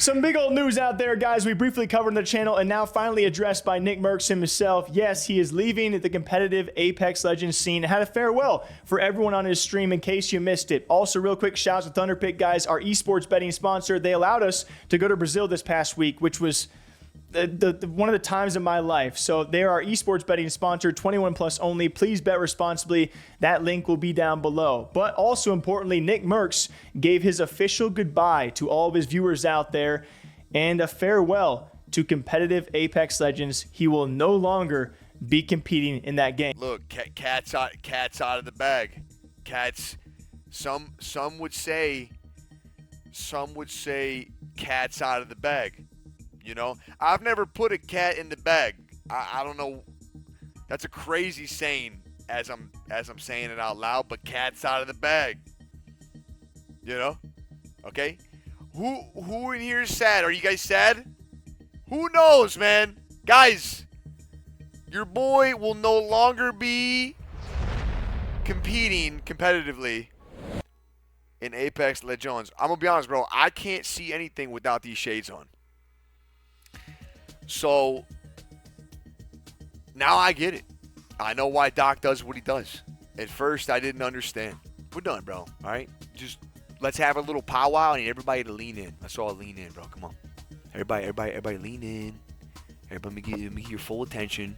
Some big old news out there, guys. We briefly covered on the channel and now finally addressed by Nickmercs himself. Yes, he is leaving the competitive Apex Legends scene. Had a farewell for everyone on his stream in case you missed it. Also, real quick, shout out to Thunderpick, guys, our esports betting sponsor. They allowed us to go to Brazil this past week, which was one of the times of my life. So they are our esports betting sponsor, 21 plus only. Please bet responsibly. That link will be down below. But also importantly, Nickmercs gave his official goodbye to all of his viewers out there and a farewell to competitive Apex Legends. He will no longer be competing in that game. Look, cat's out of the bag. Cats. Some would say cat's out of the bag. You know, I've never put a cat in the bag. I don't know. That's a crazy saying as I'm saying it out loud, but cat's out of the bag. You know? Okay? Who in here is sad? Are you guys sad? Who knows, man? Guys, your boy will no longer be competing competitively in Apex Legends. I'm gonna be honest, bro. I can't see anything without these shades on. So, now I get it. I know why Doc does what he does. At first, I didn't understand. We're done, bro. All right? Just let's have a little powwow. I need everybody to lean in. Let's all lean in, bro. Come on. Everybody lean in. Everybody give me your full attention.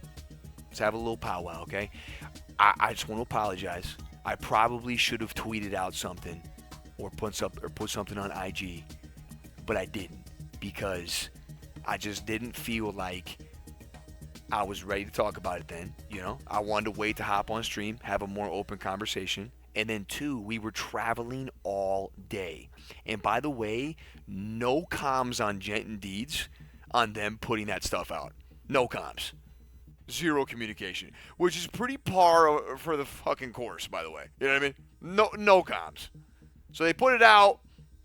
Let's have a little powwow, okay? I just want to apologize. I probably should have tweeted out something or put something on IG, but I didn't because I just didn't feel like I was ready to talk about it then, you know? I wanted to wait to hop on stream, have a more open conversation. And then two, we were traveling all day. And by the way, no comms on Gent and Deeds on them putting that stuff out. No comms. Zero communication. Which is pretty par for the fucking course, by the way. You know what I mean? No comms. So they put it out.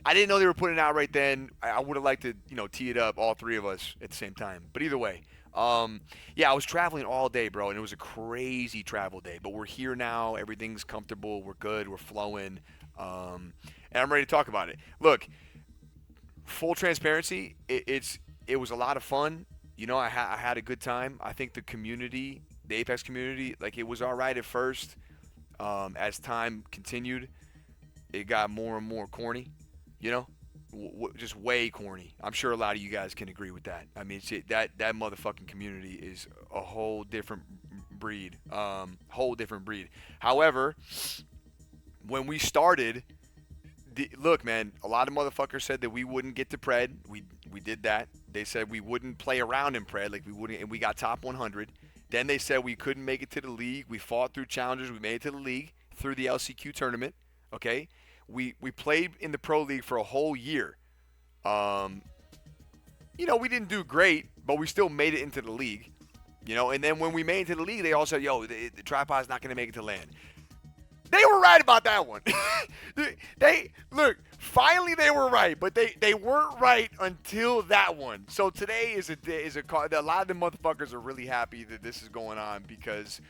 I didn't know they were putting it out right then. I would have liked to, you know, tee it up, all three of us at the same time. But either way, yeah, I was traveling all day, bro, and it was a crazy travel day. But we're here now. Everything's comfortable. We're good. We're flowing. And I'm ready to talk about it. Look, full transparency, it was a lot of fun. You know, I had a good time. I think the community, the Apex community, like, it was all right at first. As time continued, it got more and more corny. You know, just way corny. I'm sure a lot of you guys can agree with that. I mean, that motherfucking community is a whole different breed. However, when we started, look, man, a lot of motherfuckers said that we wouldn't get to Pred. We did that. They said we wouldn't play around in Pred, like we wouldn't, and we got top 100. Then they said we couldn't make it to the league. We fought through challengers. We made it to the league through the LCQ tournament. Okay. We played in the Pro League for a whole year. You know, we didn't do great, but we still made it into the league. You know, and then when we made it to the league, they all said, yo, the tripod's not going to make it to LAN. They were right about that one. Look, finally they were right, but they weren't right until that one. So today is a lot of the motherfuckers are really happy that this is going on because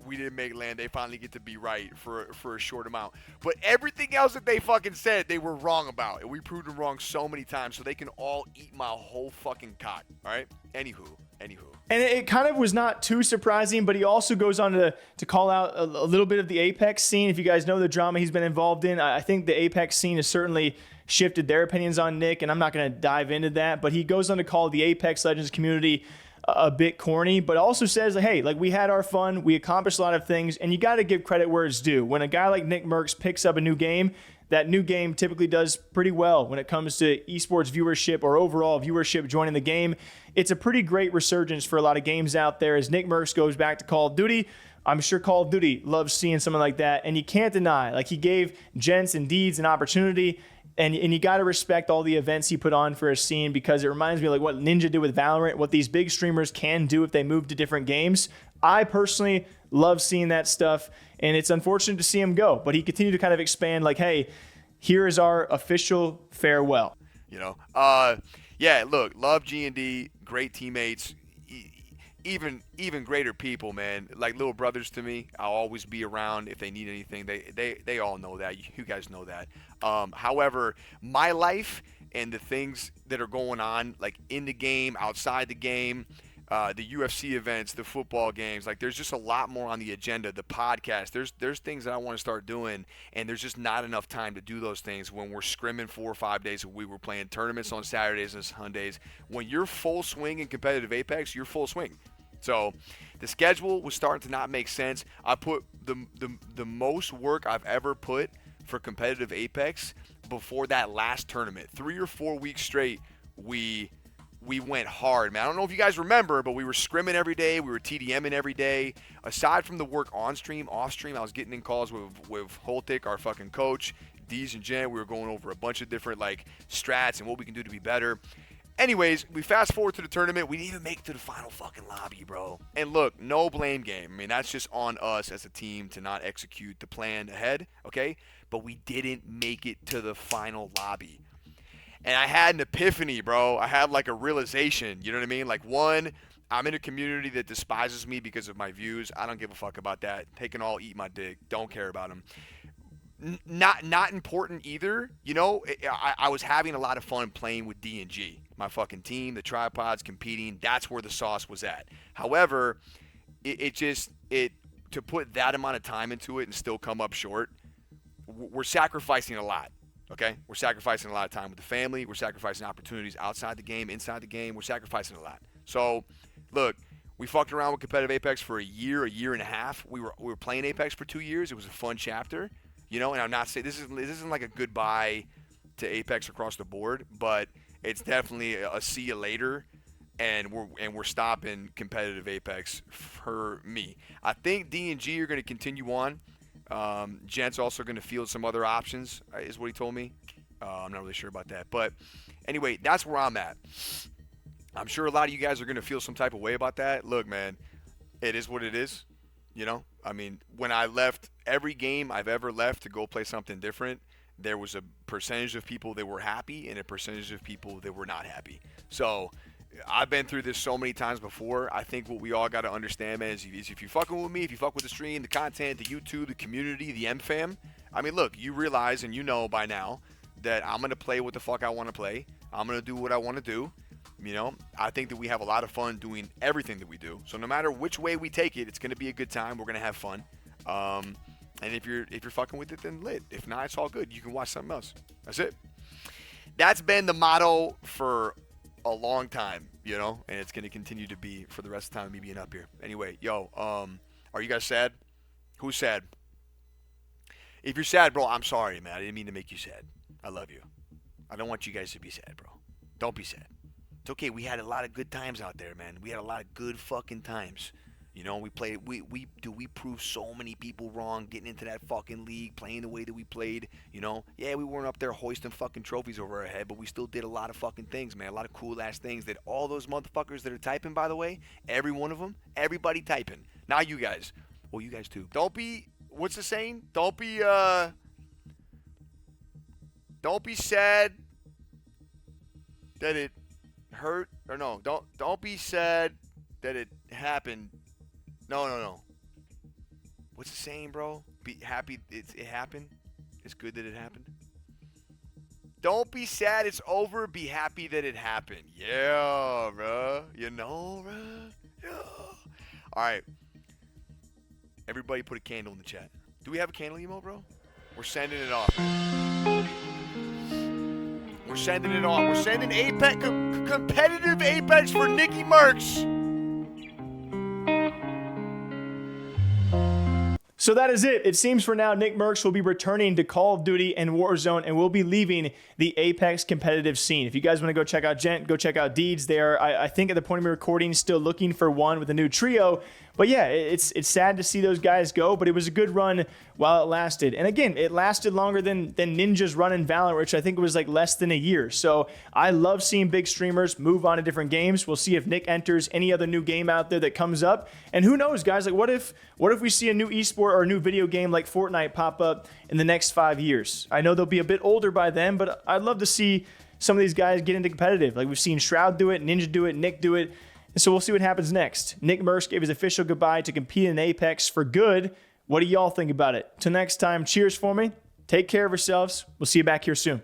we didn't make LAN. They finally get to be right for a short amount. But everything else that they fucking said, they were wrong about. And we proved them wrong so many times, so they can all eat my whole fucking cock. All right? Anywho. And it kind of was not too surprising, but he also goes on to call out a little bit of the Apex scene. If you guys know the drama he's been involved in, I think the Apex scene has certainly shifted their opinions on Nick, and I'm not going to dive into that. But he goes on to call the Apex Legends community a bit corny, but also says, hey, like, we had our fun, we accomplished a lot of things, and you got to give credit where it's due. When a guy like Nickmercs picks up a new game, that new game typically does pretty well when it comes to esports viewership or overall viewership joining the game. It's a pretty great resurgence for a lot of games out there as Nickmercs goes back to Call of Duty. I'm sure Call of Duty loves seeing someone like that, and you can't deny, like, he gave Gents and Deeds an opportunity, and you got to respect all the events he put on for a scene because it reminds me of like what Ninja did with Valorant, what these big streamers can do if they move to different games. I personally love seeing that stuff, and it's unfortunate to see him go, but he continued to kind of expand like, hey, here is our official farewell. You know, yeah, look, love G&D, great teammates, even greater people, man, like little brothers to me. I'll always be around if they need anything. They all know that. You guys know that. However, my life and the things that are going on, like in the game, outside the game, the UFC events, the football games, like there's just a lot more on the agenda. The podcast, there's things that I want to start doing, and there's just not enough time to do those things when we're scrimming 4 or 5 days a week. We're playing tournaments on Saturdays and Sundays. When you're full swing in competitive Apex, you're full swing. So the schedule was starting to not make sense. I put the most work I've ever put for competitive Apex before that last tournament. 3 or 4 weeks straight, we went hard, man. I don't know if you guys remember, but we were scrimming every day. We were TDMing every day. Aside from the work on stream, off stream, I was getting in calls with Holtic, our fucking coach, Deez and Jen. We were going over a bunch of different like strats and what we can do to be better. Anyways, we fast forward to the tournament. We didn't even make it to the final fucking lobby, bro. And look, no blame game. I mean, that's just on us as a team to not execute the plan ahead, okay? But we didn't make it to the final lobby. And I had an epiphany, bro. I had like a realization, you know what I mean? Like, one, I'm in a community that despises me because of my views. I don't give a fuck about that. They can all eat my dick. Don't care about them. Not important either. You know, I was having a lot of fun playing with D&G. My fucking team, the tripods, competing. That's where the sauce was at. However, to put that amount of time into it and still come up short, we're sacrificing a lot. Okay, we're sacrificing a lot of time with the family. We're sacrificing opportunities outside the game, inside the game. We're sacrificing a lot. So, look, we fucked around with competitive Apex for a year and a half. We were playing Apex for 2 years. It was a fun chapter, you know. And I'm not saying this isn't like a goodbye to Apex across the board, but it's definitely a see you later. And we're stopping competitive Apex for me. I think D&G are going to continue on. Gent's also going to field some other options, is what he told me. I'm not really sure about that. But anyway, that's where I'm at. I'm sure a lot of you guys are going to feel some type of way about that. Look, man, it is what it is. You know, I mean, when I left every game I've ever left to go play something different, there was a percentage of people that were happy and a percentage of people that were not happy. So I've been through this so many times before. I think what we all got to understand, man, is if you're fucking with me, if you fuck with the stream, the content, the YouTube, the community, the M-Fam, I mean, look, you realize and you know by now that I'm going to play what the fuck I want to play. I'm going to do what I want to do. You know, I think that we have a lot of fun doing everything that we do. So no matter which way we take it, it's going to be a good time. We're going to have fun. And if you're fucking with it, then lit. If not, it's all good. You can watch something else. That's it. That's been the motto for a long time, you know, and it's going to continue to be for the rest of the time of me being up here. Anyway, yo, are you guys sad? Who's sad? If you're sad, bro, I'm sorry, man. I didn't mean to make you sad. I love you. I don't want you guys to be sad, bro. Don't be sad. It's okay. We had a lot of good times out there, man. We had a lot of good fucking times. You know, we played. We proved so many people wrong getting into that fucking league, playing the way that we played. You know, yeah, we weren't up there hoisting fucking trophies over our head, but we still did a lot of fucking things, man. A lot of cool ass things that all those motherfuckers that are typing, by the way, every one of them, everybody typing. Now you guys, well, you guys too. Don't be. What's the saying? Don't be sad that it hurt, or no. Don't be sad that it happened. No. What's the saying, bro? Be happy it happened. It's good that it happened. Don't be sad it's over. Be happy that it happened. Yeah, bro. You know, bro. Yeah. All right. Everybody put a candle in the chat. Do we have a candle emote, bro? We're sending it off. We're sending it off. We're sending Apex, competitive Apex for Nickmercs. So that is it. It seems for now Nickmercs will be returning to Call of Duty and Warzone and will be leaving the Apex competitive scene. If you guys want to go check out Gent, go check out Deeds. They are, I think at the point of me recording, still looking for one with a new trio. But yeah, it's sad to see those guys go, but it was a good run while it lasted. And again, it lasted longer than Ninja's run in Valorant, which I think was like less than a year. So I love seeing big streamers move on to different games. We'll see if Nick enters any other new game out there that comes up. And who knows, guys, like what if we see a new esport or a new video game like Fortnite pop up in the next 5 years? I know they'll be a bit older by then, but I'd love to see some of these guys get into competitive. Like we've seen Shroud do it, Ninja do it, Nick do it. And so we'll see what happens next. Nickmercs gave his official goodbye to compete in Apex for good. What do y'all think about it? Till next time, cheers for me. Take care of yourselves. We'll see you back here soon.